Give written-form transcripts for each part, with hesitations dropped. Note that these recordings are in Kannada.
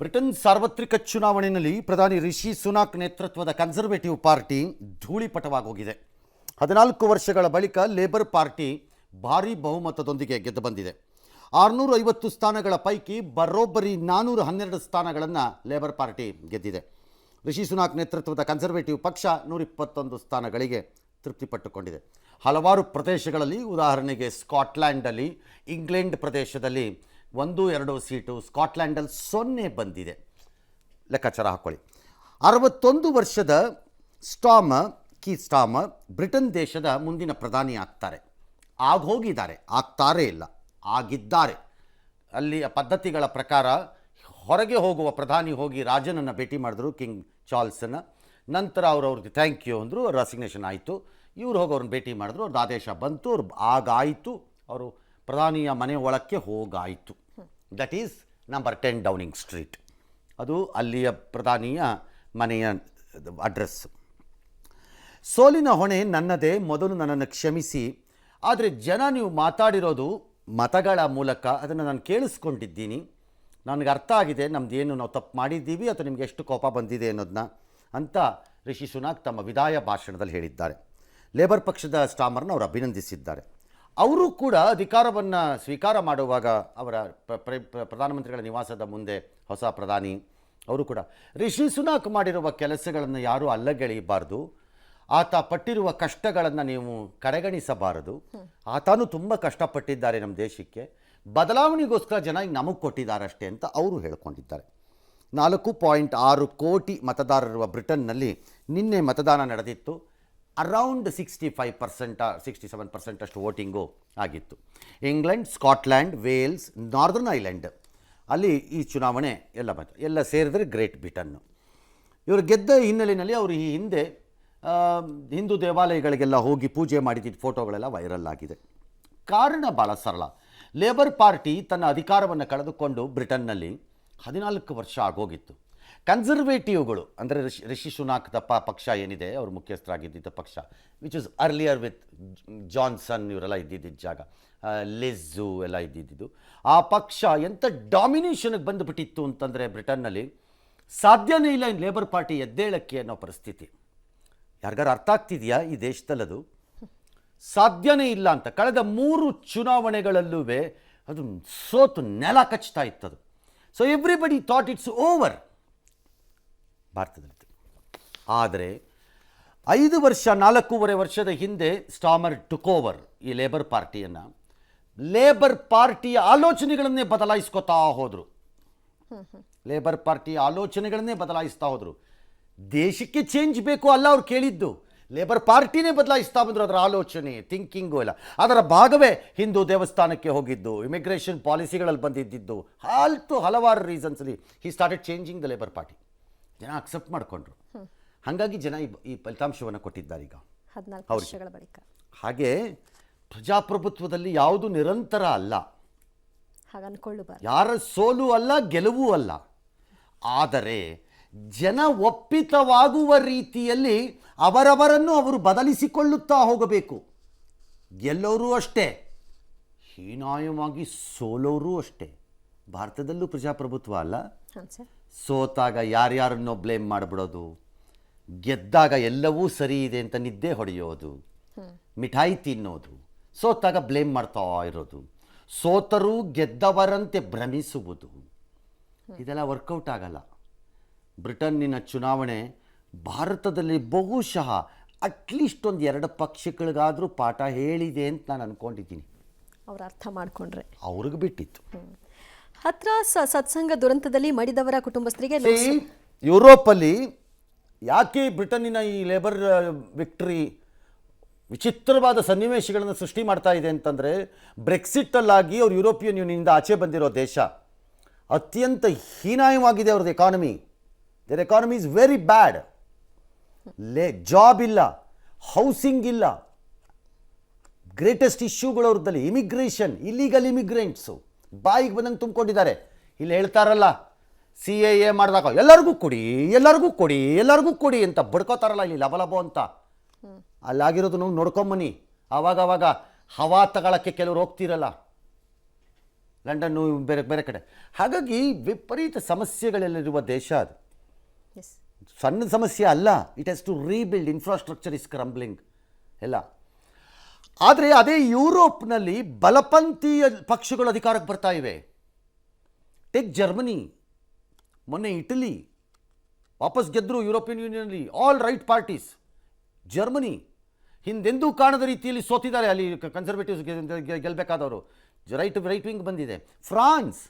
ಬ್ರಿಟನ್ ಸಾರ್ವತ್ರಿಕ ಚುನಾವಣೆಯಲ್ಲಿ ಪ್ರಧಾನಿ ರಿಷಿ ಸುನಾಕ್ ನೇತೃತ್ವದ ಕನ್ಸರ್ವೇಟಿವ್ ಪಾರ್ಟಿ ಧೂಳಿಪಟವಾಗೋಗಿದೆ. 14 ವರ್ಷಗಳ ಬಳಿಕ ಲೇಬರ್ ಪಾರ್ಟಿ ಭಾರೀ ಬಹುಮತದೊಂದಿಗೆ ಗೆದ್ದು ಬಂದಿದೆ. 650 ಸ್ಥಾನಗಳ ಪೈಕಿ ಬರೋಬ್ಬರಿ 412 ಸ್ಥಾನಗಳನ್ನು ಲೇಬರ್ ಪಾರ್ಟಿ ಗೆದ್ದಿದೆ. ರಿಷಿ ಸುನಾಕ್ ನೇತೃತ್ವದ ಕನ್ಸರ್ವೇಟಿವ್ ಪಕ್ಷ 121 ಸ್ಥಾನಗಳಿಗೆ ತೃಪ್ತಿಪಟ್ಟುಕೊಂಡಿದೆ. ಹಲವಾರು ಪ್ರದೇಶಗಳಲ್ಲಿ, ಉದಾಹರಣೆಗೆ ಸ್ಕಾಟ್ಲ್ಯಾಂಡಲ್ಲಿ, ಇಂಗ್ಲೆಂಡ್ ಪ್ರದೇಶದಲ್ಲಿ 1-2 ಸೀಟು, ಸ್ಕಾಟ್ಲ್ಯಾಂಡಲ್ಲಿ 0 ಬಂದಿದೆ. ಲೆಕ್ಕಾಚಾರ ಹಾಕ್ಕೊಳ್ಳಿ. 61 ವರ್ಷದ ಕೀರ್ ಸ್ಟಾರ್ಮರ್ ಬ್ರಿಟನ್ ದೇಶದ ಮುಂದಿನ ಪ್ರಧಾನಿ ಆಗ್ತಾರೆ. ಆಗ್ತಾರೆ ಇಲ್ಲ, ಆಗಿದ್ದಾರೆ. ಅಲ್ಲಿಯ ಪದ್ಧತಿಗಳ ಪ್ರಕಾರ ಹೊರಗೆ ಹೋಗುವ ಪ್ರಧಾನಿ ಹೋಗಿ ರಾಜನನ್ನು ಭೇಟಿ ಮಾಡಿದ್ರು, ಕಿಂಗ್ ಚಾರ್ಲ್ಸನ್ನು. ನಂತರ ಅವ್ರಿಗೆ ಥ್ಯಾಂಕ್ ಯು ಅಂದರು, ರೆಸಿಗ್ನೇಷನ್ ಆಯಿತು. ಇವ್ರು ಹೋಗಿ ಅವ್ರನ್ನ ಭೇಟಿ ಮಾಡಿದ್ರು, ಅವ್ರದ್ದು ಆದೇಶ ಬಂತು, ಅವ್ರು ಆಗಾಯಿತು, ಅವರು ಪ್ರಧಾನಿಯ ಮನೆ ಒಳಕ್ಕೆ ಹೋಗಾಯಿತು. That is number 10 Downing Street. ಅದು ಅಲ್ಲಿಯ ಪ್ರಧಾನಿಯ ಮನೆಯ ಅಡ್ರೆಸ್. ಸೋಲಿನ ಹೊಣೆ ನನ್ನದೇ, ಮೊದಲು ನನ್ನನ್ನು ಕ್ಷಮಿಸಿ. ಆದರೆ ಜನ ನೀವು ಮಾತಾಡಿರೋದು ಮತಗಳ ಮೂಲಕ, ಅದನ್ನು ನಾನು ಕೇಳಿಸ್ಕೊಂಡಿದ್ದೀನಿ. ನನಗೆ ಅರ್ಥ ಆಗಿದೆ ನಮ್ಮದೇನು ನಾವು ತಪ್ಪು ಮಾಡಿದ್ದೀವಿ ಅಥವಾ ನಿಮಗೆ ಎಷ್ಟು ಕೋಪ ಬಂದಿದೆ ಅನ್ನೋದನ್ನ ಅಂತ ರಿಷಿ ಸುನಾಕ್ ತಮ್ಮ ವಿದಾಯ ಭಾಷಣದಲ್ಲಿ ಹೇಳಿದ್ದಾರೆ. ಲೇಬರ್ ಪಕ್ಷದ ಸ್ಟಾರ್ಮರ್ನ ಅವರು ಅಭಿನಂದಿಸಿದ್ದಾರೆ. ಅವರು ಕೂಡ ಅಧಿಕಾರವನ್ನು ಸ್ವೀಕಾರ ಮಾಡುವಾಗ ಅವರ ಪ್ರಧಾನಮಂತ್ರಿಗಳ ನಿವಾಸದ ಮುಂದೆ ಹೊಸ ಪ್ರಧಾನಿ ಅವರು ಕೂಡ ರಿಷಿ ಸುನಾಕ್ ಮಾಡಿರುವ ಕೆಲಸಗಳನ್ನು ಯಾರೂ ಅಲ್ಲಗೆಳೆಯಬಾರ್ದು, ಆತ ಪಟ್ಟಿರುವ ಕಷ್ಟಗಳನ್ನು ನೀವು ಕಡೆಗಣಿಸಬಾರದು. ಆತನೂ ತುಂಬ ಕಷ್ಟಪಟ್ಟಿದ್ದಾರೆ ನಮ್ಮ ದೇಶಕ್ಕೆ, ಬದಲಾವಣೆಗೋಸ್ಕರ ಜನ ಈಗ ನಮಗೆ ಕೊಟ್ಟಿದ್ದಾರೆ ಅಷ್ಟೇ ಅಂತ ಅವರು ಹೇಳ್ಕೊಂಡಿದ್ದಾರೆ. 4.6 ಕೋಟಿ ಮತದಾರರಿರುವ ಬ್ರಿಟನ್ನಲ್ಲಿ ನಿನ್ನೆ ಮತದಾನ ನಡೆದಿತ್ತು. ಅರೌಂಡ್ 65% 67% ಅಷ್ಟು ವೋಟಿಂಗು ಆಗಿತ್ತು. England, Scotland, Wales, northern island ಅಲ್ಲಿ ಈ ಚುನಾವಣೆ ಎಲ್ಲ ಸೇರಿದ್ರೆ ಗ್ರೇಟ್ ಬ್ರಿಟನ್ನು. ಇವರು ಗೆದ್ದ ಹಿನ್ನೆಲೆಯಲ್ಲಿ ಅವರು ಈ ಹಿಂದೆ ಹಿಂದೂ ದೇವಾಲಯಗಳಿಗೆಲ್ಲ ಹೋಗಿ ಪೂಜೆ ಮಾಡಿದ್ದ ಫೋಟೋಗಳೆಲ್ಲ ವೈರಲ್ ಆಗಿದೆ. ಕಾರಣ ಭಾಳ ಸರಳ. ಲೇಬರ್ ಪಾರ್ಟಿ ತನ್ನ ಅಧಿಕಾರವನ್ನು ಕಳೆದುಕೊಂಡು ಬ್ರಿಟನ್ನಲ್ಲಿ 14 ವರ್ಷ ಆಗೋಗಿತ್ತು. ಕನ್ಸರ್ವೇಟಿವ್ಗಳು ಅಂದರೆ ರಿಷಿ ಸುನಾಕ್ ಪಕ್ಷ ಏನಿದೆ, ಅವರು ಮುಖ್ಯಸ್ಥರಾಗಿದ್ದ ಪಕ್ಷ, which is earlier with Johnson, ಇವರೆಲ್ಲ ಇದ್ದಿದ್ದ ಜಾಗ, ಲಿಝು ಎಲ್ಲ ಇದ್ದಿದ್ದು, ಆ ಪಕ್ಷ ಎಂಥ ಡಾಮಿನೇಷನ್ಗೆ ಬಂದುಬಿಟ್ಟಿತ್ತು ಅಂತಂದರೆ ಬ್ರಿಟನ್ನಲ್ಲಿ ಸಾಧ್ಯನೇ ಇಲ್ಲ ಇನ್ನು ಲೇಬರ್ ಪಾರ್ಟಿ ಎದ್ದೇಳಕ್ಕೆ ಅನ್ನೋ ಪರಿಸ್ಥಿತಿ. ಯಾರಿಗಾರು ಅರ್ಥ ಆಗ್ತಿದೆಯಾ ಈ ದೇಶದಲ್ಲದು? ಸಾಧ್ಯನೇ ಇಲ್ಲ ಅಂತ. ಕಳೆದ 3 ಚುನಾವಣೆಗಳಲ್ಲೂ ಅದು ಸೋತು ನೆಲ ಕಚ್ತಾ ಇತ್ತದು. So everybody thought it's over ಭಾರತದಲ್ಲಿ. ಆದರೆ 4.5 ವರ್ಷದ ಹಿಂದೆ ಸ್ಟಾರ್ಮರ್ ಟುಕ್ ಓವರ್ ಈ ಲೇಬರ್ ಪಾರ್ಟಿಯನ್ನು. ಲೇಬರ್ ಪಾರ್ಟಿಯ ಆಲೋಚನೆಗಳನ್ನೇ ಬದಲಾಯಿಸ್ಕೊತಾ ಹೋದರು. ಲೇಬರ್ ಪಾರ್ಟಿಯ ಆಲೋಚನೆಗಳನ್ನೇ ಬದಲಾಯಿಸ್ತಾ ಹೋದರು. ದೇಶಕ್ಕೆ ಚೇಂಜ್ ಬೇಕು ಅಲ್ಲ ಅವ್ರು ಕೇಳಿದ್ದು, ಲೇಬರ್ ಪಾರ್ಟಿನೇ ಬದಲಾಯಿಸ್ತಾ ಬಂದರು. ಅದರ ಆಲೋಚನೆ, ಥಿಂಕಿಂಗು ಎಲ್ಲ ಅದರ ಭಾಗವೇ ಹಿಂದೂ ದೇವಸ್ಥಾನಕ್ಕೆ ಹೋಗಿದ್ದು, ಇಮಿಗ್ರೇಷನ್ ಪಾಲಿಸಿಗಳಲ್ಲಿ ಬಂದಿದ್ದು, ಹಲವಾರು ರೀಸನ್ಸಲ್ಲಿ he started changing the Labour Party. ಜನ ಅಕ್ಸೆಪ್ಟ್ ಮಾಡಿಕೊಂಡ್ರು. ಹಾಗಾಗಿ ಜನ ಈ ಫಲಿತಾಂಶವನ್ನು ಕೊಟ್ಟಿದ್ದಾರೆ ಈಗ 14 ವರ್ಷಗಳ ಬಳಿಕ. ಹಾಗೆ ಪ್ರಜಾಪ್ರಭುತ್ವದಲ್ಲಿ ಯಾವುದು ನಿರಂತರ ಅಲ್ಲ, ಯಾರ ಸೋಲು ಅಲ್ಲ, ಗೆಲುವು ಅಲ್ಲ. ಆದರೆ ಜನ ಒಪ್ಪಿತವಾಗುವ ರೀತಿಯಲ್ಲಿ ಅವರವರನ್ನು ಅವರು ಬದಲಿಸಿಕೊಳ್ಳುತ್ತಾ ಹೋಗಬೇಕು. ಗೆಲ್ಲೋರು ಅಷ್ಟೇ, ಹೀನಾಯವಾಗಿ ಸೋಲೋರು ಅಷ್ಟೇ. ಭಾರತದಲ್ಲೂ ಪ್ರಜಾಪ್ರಭುತ್ವ ಅಲ್ಲ. ಸೋತಾಗ ಯಾರ್ಯಾರನ್ನೋ ಬ್ಲೇಮ್ ಮಾಡಿಬಿಡೋದು, ಗೆದ್ದಾಗ ಎಲ್ಲವೂ ಸರಿ ಇದೆ ಅಂತ ನಿದ್ದೆ ಹೊಡೆಯೋದು, ಮಿಠಾಯಿ ತಿನ್ನೋದು, ಸೋತಾಗ ಬ್ಲೇಮ್ ಮಾಡ್ತಾ ಇರೋದು, ಸೋತರೂ ಗೆದ್ದವರಂತೆ ಭ್ರಮಿಸುವುದು, ಇದೆಲ್ಲ ವರ್ಕೌಟ್ ಆಗಲ್ಲ. ಬ್ರಿಟನ್ನಿನ ಚುನಾವಣೆ ಭಾರತದಲ್ಲಿ ಬಹುಶಃ ಅಟ್ಲೀಸ್ಟ್ 1-2 ಪಕ್ಷಗಳಿಗಾದರೂ ಪಾಠ ಹೇಳಿದೆ ಅಂತ ನಾನು ಅಂದ್ಕೊಂಡಿದ್ದೀನಿ. ಅವ್ರು ಅರ್ಥ ಮಾಡಿಕೊಂಡ್ರೆ ಅವ್ರಿಗೆ ಬಿಟ್ಟಿತ್ತು. ಸತ್ಸಂಗ ದುರಂತದಲ್ಲಿ ಮಡಿದವರ ಕುಟುಂಬಸ್ಥರಿಗೆ ಯುರೋಪಲ್ಲಿ ಯಾಕೆ ಬ್ರಿಟನ್ನಿನ ಈ ಲೇಬರ್ ವಿಕ್ಟ್ರಿ ವಿಚಿತ್ರವಾದ ಸನ್ನಿವೇಶಗಳನ್ನು ಸೃಷ್ಟಿ ಮಾಡ್ತಾ ಇದೆ ಅಂತಂದರೆ, ಬ್ರೆಕ್ಸಿಟಲ್ಲಾಗಿ ಅವ್ರು ಯುರೋಪಿಯನ್ ಯೂನಿಯನ್ನಿಂದ ಆಚೆ ಬಂದಿರೋ ದೇಶ, ಅತ್ಯಂತ ಹೀನಾಯವಾಗಿದೆ ಅವ್ರದ್ದು economy. There economy is very bad. Job ಇಲ್ಲ, ಹೌಸಿಂಗ್ ಇಲ್ಲ. ಗ್ರೇಟೆಸ್ಟ್ ಇಶ್ಯೂಗಳು ಅವ್ರದ್ದಲ್ಲಿ ಇಮಿಗ್ರೇಷನ್, ಇಲ್ಲೀಗಲ್ ಇಮಿಗ್ರೆಂಟ್ಸು ಬಾಯಿಗೆ ಬಂದಂಗೆ ತುಂಬಿಕೊಂಡಿದ್ದಾರೆ. ಇಲ್ಲಿ ಹೇಳ್ತಾರಲ್ಲ, CAA ಮಾಡಿದಾಗ ಎಲ್ಲರಿಗೂ ಕೊಡಿ ಅಂತ ಬಡ್ಕೋತಾರಲ್ಲ ಇಲ್ಲಿ ಲಬಲಬೋ ಅಂತ. ಅಲ್ಲಾಗಿರೋದು ನಾವು ನೋಡ್ಕೊಂಬನ್ನಿ. ಆವಾಗವಾಗ ಹವಾ ತಗೊಳ್ಳೋಕ್ಕೆ ಕೆಲವ್ರು ಹೋಗ್ತಿರಲ್ಲ, ಲಂಡನ್ನು ಬೇರೆ ಬೇರೆ ಕಡೆ. ಹಾಗಾಗಿ ವಿಪರೀತ ಸಮಸ್ಯೆಗಳಲ್ಲಿರುವ ದೇಶ ಅದು. ಎಸ್. ಸಣ್ಣ ಸಮಸ್ಯೆ ಅಲ್ಲ. It has to rebuild. Infrastructure is crumbling ಎಲ್ಲ. ಆದರೆ ಅದೇ ಯುರೋಪ್ನಲ್ಲಿ ಬಲಪಂಥೀಯ ಪಕ್ಷಗಳು ಅಧಿಕಾರಕ್ಕೆ ಬರ್ತಾ ಇವೆ. ಟೇಕ್ ಜರ್ಮನಿ, ಮೊನ್ನೆ ಇಟಲಿ ವಾಪಸ್ ಗೆದ್ದರು ಯುರೋಪಿಯನ್ ಯೂನಿಯನ್ನಲ್ಲಿ. All right parties. ಜರ್ಮನಿ ಹಿಂದೆಂದೂ ಕಾಣದ ರೀತಿಯಲ್ಲಿ ಸೋತಿದ್ದಾರೆ. ಅಲ್ಲಿ ಕನ್ಸರ್ವೇಟಿವ್ಸ್ ಗೆಲ್ಲಬೇಕಾದವರು ರೈಟ್ ವಿಂಗ್ ಬಂದಿದೆ. ಫ್ರಾನ್ಸ್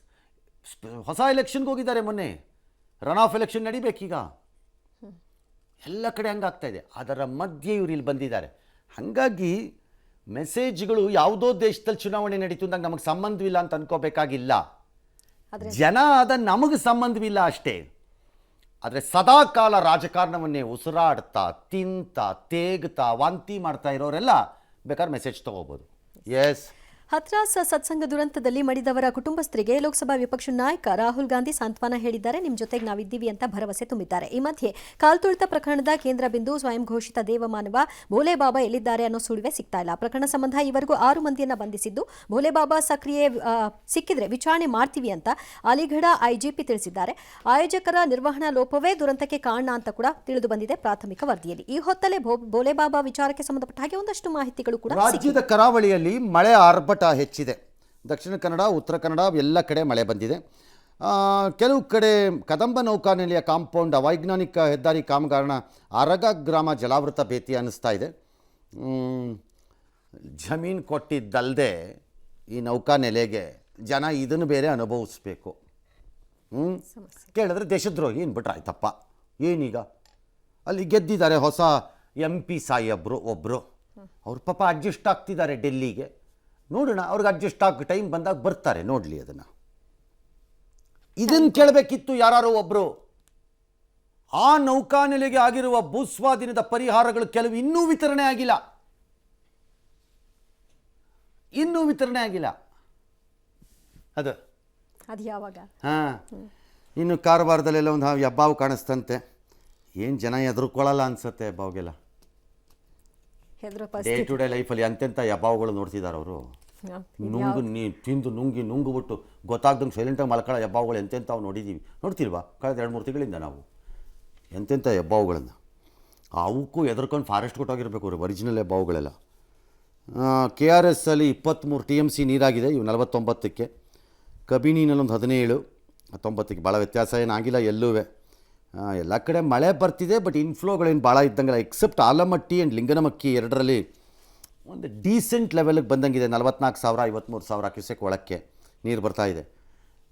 ಹೊಸ ಎಲೆಕ್ಷನ್ಗೆ ಹೋಗಿದ್ದಾರೆ ಮೊನ್ನೆ. ರನ್ ಆಫ್ ಎಲೆಕ್ಷನ್ ನಡಿಬೇಕೀಗ. ಎಲ್ಲ ಕಡೆ ಹಂಗಾಗ್ತಾ ಇದೆ. ಅದರ ಮಧ್ಯೆ ಇವರು ಇಲ್ಲಿ ಬಂದಿದ್ದಾರೆ. ಹಾಗಾಗಿ ಮೆಸೇಜ್ಗಳು ಯಾವುದೋ ದೇಶದಲ್ಲಿ ಚುನಾವಣೆ ನಡೀತು ಅಂದಾಗ ನಮಗೆ ಸಂಬಂಧವಿಲ್ಲ ಅಂತ ಅನ್ಕೋಬೇಕಾಗಿಲ್ಲ. ಜನ ಅದ ನಮಗೆ ಸಂಬಂಧವಿಲ್ಲ ಅಷ್ಟೇ. ಆದರೆ ಸದಾಕಾಲ ರಾಜಕಾರಣವನ್ನೇ ಉಸಿರಾಡ್ತಾ ತಿಂತಾ ತೇಗ್ತಾ ವಾಂತಿ ಮಾಡ್ತಾ ಇರೋರೆಲ್ಲ ಬೇಕಾದ್ರೆ ಮೆಸೇಜ್ ತಗೋಬೋದು. ಎಸ್. ಹತ್ರಾಸ್ ಸತ್ಸಂಗ ದುರಂತದಲ್ಲಿ ಮಡಿದವರ ಕುಟುಂಬಸ್ಥರಿಗೆ ಲೋಕಸಭಾ ವಿಪಕ್ಷ ನಾಯಕ ರಾಹುಲ್ ಗಾಂಧಿ ಸಾಂತ್ವನ ಹೇಳಿದ್ದಾರೆ. ನಿಮ್ಮ ಜೊತೆಗೆ ನಾವಿದ್ದೀವಿ ಅಂತ ಭರವಸೆ ತುಂಬಿದ್ದಾರೆ. ಈ ಮಧ್ಯೆ ಕಾಲ್ತುಳಿತ ಪ್ರಕರಣದ ಕೇಂದ್ರ ಬಿಂದು ಸ್ವಯಂ ಘೋಷಿತ ದೇವಮಾನವ ಭೋಲೆಬಾಬಾ ಎಲ್ಲಿದ್ದಾರೆ ಅನ್ನೋ ಸುಳಿವೆ ಸಿಗ್ತಾ ಇಲ್ಲ. ಪ್ರಕರಣ ಸಂಬಂಧ ಈವರೆಗೂ 6 ಮಂದಿಯನ್ನ ಬಂಧಿಸಿದ್ದು, ಭೋಲೆಬಾಬಾ ಸಿಕ್ಕಿದ್ರೆ ವಿಚಾರಣೆ ಮಾಡ್ತೀವಿ ಅಂತ ಅಲಿಗಢ ಐಜಿಪಿ ತಿಳಿಸಿದ್ದಾರೆ. ಆಯೋಜಕರ ನಿರ್ವಹಣಾ ಲೋಪವೇ ದುರಂತಕ್ಕೆ ಕಾರಣ ಅಂತ ಕೂಡ ತಿಳಿದು ಬಂದಿದೆ ಪ್ರಾಥಮಿಕ ವರದಿಯಲ್ಲಿ. ಈ ಹೊತ್ತಲ್ಲೇ ಭೋಲೆಬಾಬಾ ವಿಚಾರಕ್ಕೆ ಸಂಬಂಧಪಟ್ಟ ಹಾಗೆ ಒಂದಷ್ಟು ಮಾಹಿತಿಗಳು ಕೂಡ ರಾಜ್ಯದ ಕರಾವಳಿಯಲ್ಲಿ ಮಳೆ ಆರ್ಭಟ ಹೆಚ್ಚಿದೆ. ದಕ್ಷಿಣ ಕನ್ನಡ, ಉತ್ತರ ಕನ್ನಡ ಎಲ್ಲ ಕಡೆ ಮಳೆ ಬಂದಿದೆ. ಕೆಲವು ಕಡೆ ಕದಂಬ ನೌಕಾನೆಲೆಯ ಕಾಂಪೌಂಡ್ ಅವೈಜ್ಞಾನಿಕ ಹೆದ್ದಾರಿ ಕಾಮಗಾರನ ಅರಗ ಗ್ರಾಮ ಜಲಾವೃತ ಭೇತಿ ಅನ್ನಿಸ್ತಾ ಇದೆ. ಜಮೀನು ಕೊಟ್ಟಿದ್ದಲ್ಲದೆ ಈ ನೌಕಾನೆಲೆಗೆ ಜನ ಇದನ್ನು ಬೇರೆ ಅನುಭವಿಸ್ಬೇಕು. ಕೇಳಿದ್ರೆ ದೇಶದ್ರೋಹಿ ಅಂದ್ಬಿಟ್ರೆ ಆಯ್ತಪ್ಪ. ಏನೀಗ ಅಲ್ಲಿ ಗೆದ್ದಿದ್ದಾರೆ ಹೊಸ MP ಸಾಹೇಬ್ರು ಒಬ್ಬರು. ಅವ್ರ ಪಾಪ ಅಡ್ಜಸ್ಟ್ ಆಗ್ತಿದ್ದಾರೆ ಡೆಲ್ಲಿಗೆ. ನೋಡೋಣ, ಅವ್ರಿಗೆ ಅಡ್ಜಸ್ಟ್ ಆಗಿ ಟೈಮ್ ಬಂದಾಗ ಬರ್ತಾರೆ, ನೋಡಲಿ ಅದನ್ನು. ಇದನ್ನು ಕೇಳಬೇಕಿತ್ತು ಯಾರು ಒಬ್ಬರು. ಆ ನೌಕಾನೆಲೆಗೆ ಆಗಿರುವ ಭೂಸ್ವಾಧೀನದ ಪರಿಹಾರಗಳು ಕೆಲವು ಇನ್ನೂ ವಿತರಣೆ ಆಗಿಲ್ಲ. ಅದು ಯಾವಾಗ? ಇನ್ನು ಕಾರವಾರದಲ್ಲೆಲ್ಲ ಒಂದು ಹೆಬ್ಬಾವು ಕಾಣಿಸ್ತಂತೆ. ಏನು ಜನ ಹೆದರ್ಕೊಳ್ಳಲ್ಲ ಅನ್ಸುತ್ತೆ ಹೆಬ್ಬಾವಿಗೆಲ್ಲ. ಡೇ ಟು ಡೇ ಲೈಫಲ್ಲಿ ಅಂತೆಂಥ ಹೆಬ್ಬಾವುಗಳು ನೋಡ್ತಿದ್ದಾರೆ ಅವರು. ತಿಂದು ನುಂಗುಬಿಟ್ಟು ಗೊತ್ತಾಗ್ದಂಗೆ ಸೈಲೆಂಟಾಗಿ ಮಲ್ಕೊಳ್ಳೋ ಹೆಬ್ಬಾವುಗಳು ಎಂತೆಂಥವು ನೋಡ್ತಿಲ್ವಾ ಕಳೆದ 2-3 ತಿಂಗಳಿಂದ ನಾವು ಎಂತೆಂಥ ಹೆಬ್ಬಾವುಗಳನ್ನು. ಅವಕ್ಕೂ ಹೆದರ್ಕೊಂಡು ಫಾರೆಸ್ಟ್ ಕೊಟ್ಟೋಗಿರ್ಬೇಕು ಅವ್ರು ಒರಿಜಿನಲ್ ಹೆಬ್ಬಾವುಗಳೆಲ್ಲ. KRS ಅಲ್ಲಿ 23 TMC ನೀರಾಗಿದೆ. ಇವು 49ಕ್ಕೆ. ಕಬಿನಿನಲ್ಲೊಂದು 17, 19ಕ್ಕೆ. ಭಾಳ ವ್ಯತ್ಯಾಸ ಏನಾಗಿಲ್ಲ ಎಲ್ಲೂ. ಎಲ್ಲ ಕಡೆ ಮಳೆ ಬರ್ತಿದೆ, ಬಟ್ ಇನ್ಫ್ಲೋಗಳೇನು ಭಾಳ ಇದ್ದಂಗಿಲ್ಲ. ಎಕ್ಸೆಪ್ಟ್ ಆಲಮಟ್ಟಿ ಆ್ಯಂಡ್ ಲಿಂಗನಮಕ್ಕಿ ಎರಡರಲ್ಲಿ ಒಂದು ಡೀಸೆಂಟ್ ಲೆವೆಲ್ಗೆ ಬಂದಂಗಿದೆ. 44,000 53,000 ಕ್ಯೂಸೆಕ್ ಒಳಕ್ಕೆ ನೀರು ಬರ್ತಾ ಇದೆ.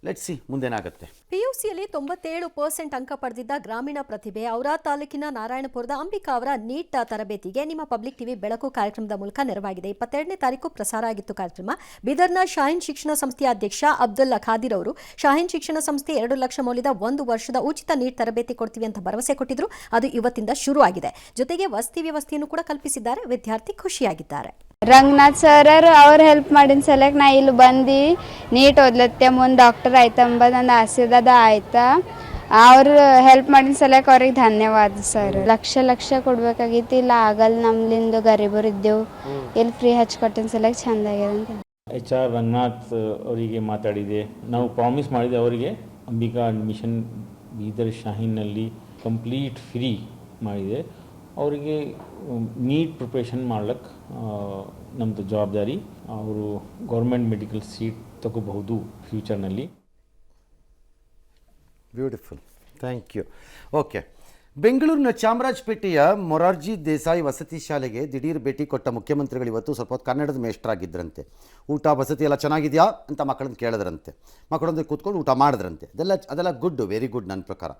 Let's see ಮುಂದೇನಾಗುತ್ತೆ. PUCಯಲ್ಲಿ 97% ಅಂಕ ಪಡೆದಿದ್ದ ಗ್ರಾಮೀಣ ಪ್ರತಿಭೆ ಔರಾ ತಾಲೂಕಿನ ನಾರಾಯಣಪುರದ ಅಂಬಿಕಾ ಅವರ ನೀಟ್ ತರಬೇತಿಗೆ ನಿಮ್ಮ ಪಬ್ಲಿಕ್ ಟಿವಿ ಬೆಳಕು ಕಾರ್ಯಕ್ರಮದ ಮೂಲಕ ನೆರವಾಗಿದೆ. 22ನೇ ತಾರೀಕು ಪ್ರಸಾರ ಆಗಿತ್ತು ಕಾರ್ಯಕ್ರಮ. ಬೀದರ್ನ ಶಾಹೀನ್ ಶಿಕ್ಷಣ ಸಂಸ್ಥೆಯ ಅಧ್ಯಕ್ಷ ಅಬ್ದುಲ್ಲಾ ಖಾದಿರ್ ಅವರು ಶಾಹೀನ್ ಶಿಕ್ಷಣ ಸಂಸ್ಥೆ 2 ಲಕ್ಷ ಮೌಲ್ಯದ 1 ವರ್ಷದ ಉಚಿತ ನೀಟ್ ತರಬೇತಿ ಕೊಡ್ತೀವಿ ಅಂತ ಭರವಸೆ ಕೊಟ್ಟಿದ್ರು. ಅದು ಇವತ್ತಿಂದ ಶುರು ಆಗಿದೆ. ಜೊತೆಗೆ ವಸತಿ ವ್ಯವಸ್ಥೆಯನ್ನು ಕೂಡ ಕಲ್ಪಿಸಿದ್ದಾರೆ. ವಿದ್ಯಾರ್ಥಿ ಖುಷಿಯಾಗಿದ್ದಾರೆ. ರಂಗನಾಥ್ ಸರ್ ಅವ್ರು ಹೆಲ್ಪ್ ಮಾಡಿದ ಸಲಕ್ ನಾ ಇಲ್ಲಿ ಬಂದು ನೀಟ್ ಓದ್ಲತ್ತೆ, ಮುಂದೆ ಡಾಕ್ಟರ್ ಆಯ್ತಂಬದು ನನ್ನ ಆಸೆದ ಆಯ್ತಾ. ಅವ್ರು ಹೆಲ್ಪ್ ಮಾಡಿದ ಸಲಕ್ ಅವ್ರಿಗೆ ಧನ್ಯವಾದ ಸರ್. ಲಕ್ಷ ಕೊಡ್ಬೇಕಾಗಿತ್ತು, ಇಲ್ಲ ಆಗಲ್ಲ, ನಮ್ಲಿಂದ ಗರೀಬರು ಇದ್ದೆವು, ಇಲ್ಲಿ ಫ್ರೀ ಹಚ್ಕೊಟ್ಟಿನ ಸಲಕ್ ಚಂದಾಗ್ಯದ ಅಂತ. HR ರಂಗನಾಥ್ ಅವರಿಗೆ ಮಾತಾಡಿದೆ. ನಾವು ಪ್ರಾಮಿಸ್ ಮಾಡಿದೆ ಅವರಿಗೆ ಅಂಬಿಕಾ ಅಡ್ಮಿಷನ್ ಬೀದರ್ ಶಾಹೀನಲ್ಲಿ ಕಂಪ್ಲೀಟ್ ಫ್ರೀ ಮಾಡಿದೆ. ಅವರಿಗೆ ನೀಟ್ ಪ್ರಿಪ್ರೇಷನ್ ಮಾಡ್ಲಿಕ್ಕೆ ನಮ್ಮದು ಜವಾಬ್ದಾರಿ. ಅವರು ಗೌರ್ಮೆಂಟ್ ಮೆಡಿಕಲ್ ಸೀಟ್ ತಗೋಬಹುದು ಫ್ಯೂಚರ್ನಲ್ಲಿ. Beautiful, thank you. ಓಕೆ, ಬೆಂಗಳೂರಿನ ಚಾಮರಾಜಪೇಟೆಯ ಮೊರಾರ್ಜಿ ದೇಸಾಯಿ ವಸತಿ ಶಾಲೆಗೆ ದಿಢೀರ್ ಭೇಟಿ ಕೊಟ್ಟ ಮುಖ್ಯಮಂತ್ರಿಗಳು ಇವತ್ತು ಸ್ವಲ್ಪ ಹೊತ್ತು ಕನ್ನಡದ ಮೇಷ್ಟ್ರಾಗಿದ್ದರಂತೆ. ಊಟ ವಸತಿ ಎಲ್ಲ ಚೆನ್ನಾಗಿದೆಯಾ ಅಂತ ಮಕ್ಕಳನ್ನ ಕೇಳಿದ್ರಂತೆ. ಮಕ್ಕಳೊಂದಿಗೆ ಕೂತ್ಕೊಂಡು ಊಟ ಮಾಡಿದ್ರಂತೆ. ಅದೆಲ್ಲ ಗುಡ್, ವೆರಿ ಗುಡ್ ನನ್ನ ಪ್ರಕಾರ.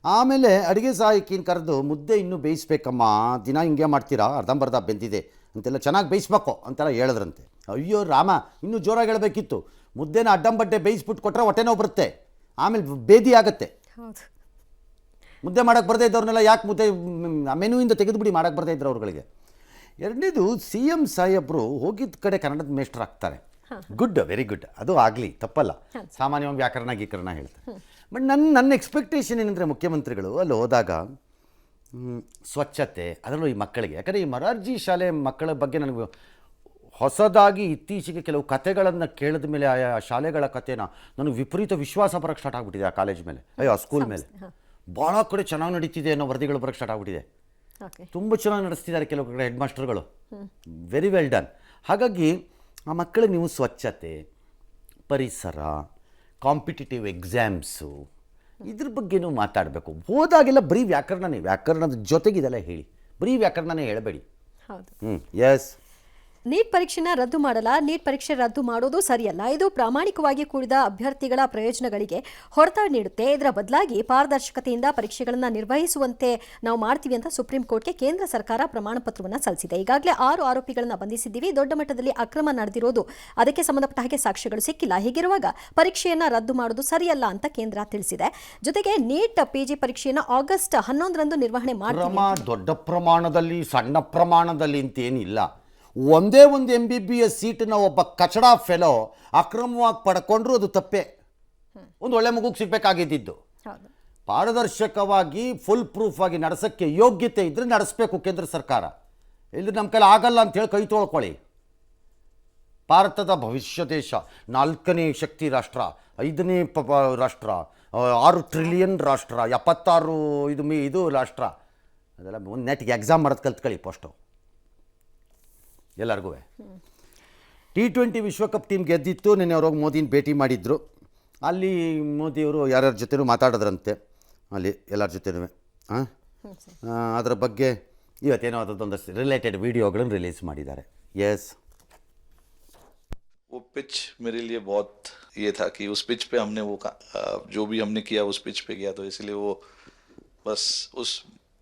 ಆಮೇಲೆ ಅಡುಗೆ ಸಹಾಯಕಿನ ಕರೆದು ಮುದ್ದೆ ಇನ್ನೂ ಬೇಯಿಸ್ಬೇಕಮ್ಮ, ದಿನ ಹಿಂಗೆ ಮಾಡ್ತೀರಾ, ಅರ್ಧಂಬರ್ಧ ಬೆಂದಿದೆ ಅಂತೆಲ್ಲ ಚೆನ್ನಾಗಿ ಬೇಯಿಸ್ಬೇಕು ಅಂತೆಲ್ಲ ಹೇಳಿದ್ರಂತೆ. ಅಯ್ಯೋ ರಾಮ, ಇನ್ನೂ ಜೋರಾಗಿ ಹೇಳಬೇಕಿತ್ತು. ಮುದ್ದೆನ ಅಡ್ಡಂಬಡ್ಡೆ ಬೇಯಿಸ್ಬಿಟ್ಟು ಕೊಟ್ಟರೆ ಹೊಟ್ಟೆ ನೋವು ಬರುತ್ತೆ, ಆಮೇಲೆ ಬೇದಿ ಆಗುತ್ತೆ. ಮುದ್ದೆ ಮಾಡೋಕ್ಕೆ ಬರದೇ ಇದ್ದವ್ರನ್ನೆಲ್ಲ ಯಾಕೆ ಮುದ್ದೆ ಮೆನುವಿಂದ ತೆಗೆದುಬಿಡಿ, ಮಾಡೋಕ್ಕೆ ಬರದೇ ಇದ್ರು ಅವ್ರುಗಳಿಗೆ. ಎರಡನೇದು CM ಸಾಹೇಬರು ಹೋಗಿದ್ದ ಕಡೆ ಕನ್ನಡದ ಮೇಸ್ಟರ್ ಆಗ್ತಾರೆ. ಗುಡ್, ವೆರಿ ಗುಡ್, ಅದು ಆಗಲಿ, ತಪ್ಪಲ್ಲ. ಸಾಮಾನ್ಯವಾಗಿ ವ್ಯಾಕರಣ ಗೀಕರಣ ಹೇಳ್ತಾರೆ. ಬಟ್ ನನ್ನ ಎಕ್ಸ್ಪೆಕ್ಟೇಷನ್ ಏನಂದರೆ ಮುಖ್ಯಮಂತ್ರಿಗಳು ಅಲ್ಲಿ ಹೋದಾಗ ಸ್ವಚ್ಛತೆ, ಅದರಲ್ಲೂ ಈ ಮಕ್ಕಳಿಗೆ, ಯಾಕಂದರೆ ಈ ಮೊರಾರ್ಜಿ ಶಾಲೆ ಮಕ್ಕಳ ಬಗ್ಗೆ ನನಗೆ ಹೊಸದಾಗಿ ಇತ್ತೀಚೆಗೆ ಕೆಲವು ಕತೆಗಳನ್ನು ಕೇಳಿದ ಮೇಲೆ ಆಯಾ ಶಾಲೆಗಳ ಕತೆನ ನನಗೆ ವಿಪರೀತ ವಿಶ್ವಾಸ ಬರೋಕ್ಕೆ ಸ್ಟಾರ್ಟ್ ಆಗಿಬಿಟ್ಟಿದೆ ಆ ಕಾಲೇಜ್ ಮೇಲೆ, ಅಯ್ಯೋ ಆ ಸ್ಕೂಲ್ ಮೇಲೆ. ಭಾಳ ಕಡೆ ಚೆನ್ನಾಗಿ ನಡೀತಿದೆ ಅನ್ನೋ ವರದಿಗಳು ಬರೋಕ್ಕೆ ಸ್ಟಾರ್ಟ್ ಆಗಿಬಿಟ್ಟಿದೆ. ಓಕೆ. ತುಂಬ ಚೆನ್ನಾಗಿ ನಡೆಸ್ತಿದ್ದಾರೆ ಕೆಲವು ಕಡೆ ಹೆಡ್ ಮಾಸ್ಟರ್ಗಳು, ವೆರಿ ವೆಲ್ ಡನ್. ಹಾಗಾಗಿ ಆ ಮಕ್ಕಳಿಗೆ ನೀವು ಸ್ವಚ್ಛತೆ, ಪರಿಸರ, ಕಾಂಪಿಟೇಟಿವ್ ಎಕ್ಸಾಮ್ಸು ಇದ್ರ ಬಗ್ಗೆನೂ ಮಾತಾಡಬೇಕು. ಹೋದಾಗೆಲ್ಲ ಬರೀ ವ್ಯಾಕರಣದ ಜೊತೆಗಿದೆಲ್ಲ ಹೇಳಿ, ಬರೀ ವ್ಯಾಕರಣನೇ ಹೇಳಬೇಡಿ. ಹೌದು. ಎಸ್. ನೀಟ್ ಪರೀಕ್ಷೆನ ರದ್ದು ಮಾಡಲ್ಲ, ನೀಟ್ ಪರೀಕ್ಷೆ ರದ್ದು ಮಾಡೋದು ಸರಿಯಲ್ಲ. ಇದು ಪ್ರಾಮಾಣಿಕವಾಗಿ ಕೂಡಿದ ಅಭ್ಯರ್ಥಿಗಳ ಪ್ರಯೋಜನಗಳಿಗೆ ಹೊರತ ನೀಡುತ್ತೆ. ಇದರ ಬದಲಾಗಿ ಪಾರದರ್ಶಕತೆಯಿಂದ ಪರೀಕ್ಷೆಗಳನ್ನು ನಿರ್ವಹಿಸುವಂತೆ ನಾವು ಮಾಡ್ತೀವಿ ಅಂತ ಸುಪ್ರೀಂ ಕೋರ್ಟ್ಗೆ ಕೇಂದ್ರ ಸರ್ಕಾರ ಪ್ರಮಾಣ ಪತ್ರವನ್ನು ಸಲ್ಲಿಸಿದೆ. ಈಗಾಗಲೇ 6 ಆರೋಪಿಗಳನ್ನು ಬಂಧಿಸಿದ್ದೀವಿ. ದೊಡ್ಡ ಮಟ್ಟದಲ್ಲಿ ಅಕ್ರಮ ನಡೆದಿರೋದು, ಅದಕ್ಕೆ ಸಂಬಂಧಪಟ್ಟ ಹಾಗೆ ಸಾಕ್ಷ್ಯಗಳು ಸಿಕ್ಕಿಲ್ಲ. ಹೀಗಿರುವಾಗ ಪರೀಕ್ಷೆಯನ್ನು ರದ್ದು ಮಾಡೋದು ಸರಿಯಲ್ಲ ಅಂತ ಕೇಂದ್ರ ತಿಳಿಸಿದೆ. ಜೊತೆಗೆ ನೀಟ್ PG ಪರೀಕ್ಷೆಯನ್ನು ಆಗಸ್ಟ್ 11ರಂದು ನಿರ್ವಹಣೆ ಮಾಡ್ತೀವಿ. ದೊಡ್ಡ ಪ್ರಮಾಣದಲ್ಲಿ ಸಣ್ಣ ಪ್ರಮಾಣದಲ್ಲಿ ಅಂತೇನಿಲ್ಲ. ಒಂದೇ ಒಂದು MBBS ಸೀಟನ್ನ ಒಬ್ಬ ಕಚಡಾ ಫೆಲೋ ಅಕ್ರಮವಾಗಿ ಪಡ್ಕೊಂಡ್ರು ಅದು ತಪ್ಪೇ. ಒಂದು ಒಳ್ಳೆ ಮಗುಗೆ ಸಿಗಬೇಕಾಗಿದ್ದು. ಪಾರದರ್ಶಕವಾಗಿ ಫುಲ್ ಪ್ರೂಫ್ ಆಗಿ ನಡೆಸೋಕ್ಕೆ ಯೋಗ್ಯತೆ ಇದ್ದರೆ ನಡೆಸಬೇಕು ಕೇಂದ್ರ ಸರ್ಕಾರ. ಇಲ್ಲಿ ನಮ್ಮ ಕೈಲಿ ಆಗಲ್ಲ ಅಂತೇಳಿ ಕೈ ತೊಳ್ಕೊಳ್ಳಿ. ಭಾರತದ ಭವಿಷ್ಯ ದೇಶ, 4ನೇ ಶಕ್ತಿ ರಾಷ್ಟ್ರ, 5ನೇ ರಾಷ್ಟ್ರ, 6 ಟ್ರಿಲಿಯನ್ ರಾಷ್ಟ್ರ, 76 ಇದು ರಾಷ್ಟ್ರ. ಅದೆಲ್ಲ ಒಂದು ನೆಟ್ಗೆ ಎಕ್ಸಾಮ್ ಮಾಡೋದು ಕಲ್ತ್ಕೊಳ್ಳಿ ಫಸ್ಟು ಎಲ್ಲರಿಗೂ. T20 ವಿಶ್ವಕಪ್ ಟೀಮ್ ಗೆದ್ದಿತ್ತು. ನಿನ್ನೆ ಅವ್ರಿಗೆ ಮೋದಿನ ಭೇಟಿ ಮಾಡಿದ್ರು. ಅಲ್ಲಿ ಮೋದಿಯವರು ಯಾರ್ಯಾರ ಜೊತೆನೂ ಮಾತಾಡಿದ್ರಂತೆ, ಅಲ್ಲಿ ಎಲ್ಲರ ಜೊತೆನೂ. ಅದರ ಬಗ್ಗೆ ಇವತ್ತೇನೋ ಅದೊಂದಷ್ಟು ರಿಲೇಟೆಡ್ ವಿಡಿಯೋಗಳನ್ನು ರಿಲೀಸ್ ಮಾಡಿದ್ದಾರೆ. ಎಸ್. वो पिच मेरे लिए बहुत ये था कि उस पिच पे हमने जो भी हमने किया उस पिच पे किया, तो इसलिए वो बस उस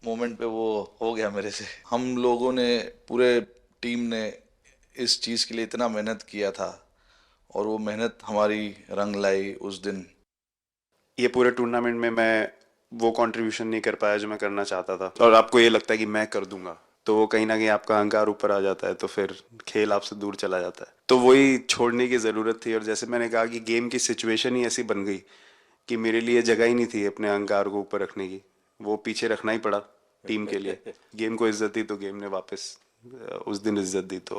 मोमेंट पे वो हो गया मेरे से. हम लोगों ने, पूरे टीम ने इस चीज़ के लिए इतना मेहनत किया था और वो मेहनत हमारी रंग लाई उस दिन. ये पूरे टूर्नामेंट में मैं वो कंट्रीब्यूशन नहीं कर पाया जो मैं करना चाहता था, और आपको ये लगता है कि मैं कर दूंगा, तो वो कहीं ना कहीं आपका अहंकार ऊपर आ जाता है, तो फिर खेल आपसे दूर चला जाता है. तो वही छोड़ने की ज़रूरत थी. और जैसे मैंने कहा कि गेम की सिचुएशन ही ऐसी बन गई कि मेरे लिए जगह ही नहीं थी अपने अहंकार को ऊपर रखने की. वो पीछे रखना ही पड़ा टीम के लिए. गेम को इज्जत दी तो गेम ने वापस उस दिन इज्जत दी. तो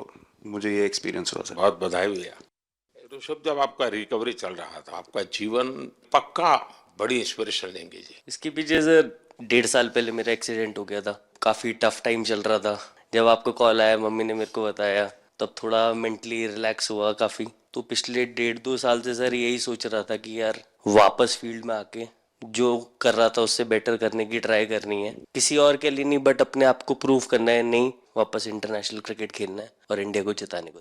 मुझे ये एक्सपीरियंस हुआ सर. बहुत बधाई भैया. ऋषभ, जब आपका रिकवरी चल रहा था, आपका जीवन पक्का बड़ी इंस्पिरेशन लेंगे जी. इसके पीछे सर 1.5 साल पहले मेरा एक्सीडेंट हो गया था. काफ़ी टफ टाइम चल रहा था. जब आपको कॉल आया, मम्मी ने मेरे को बताया, तब थोड़ा मेंटली रिलैक्स हुआ काफ़ी. तो पिछले 1.5-2 साल से सर यही सोच रहा था कि यार वापस फील्ड में आके जो कर रहा था उससे बेटर करने की ट्राई करनी है. किसी और के लिए नहीं, बट अपने आप को प्रूव करना है. नहीं, वापस इंटरनेशनल क्रिकेट खेलना है और इंडिया को जिताने को.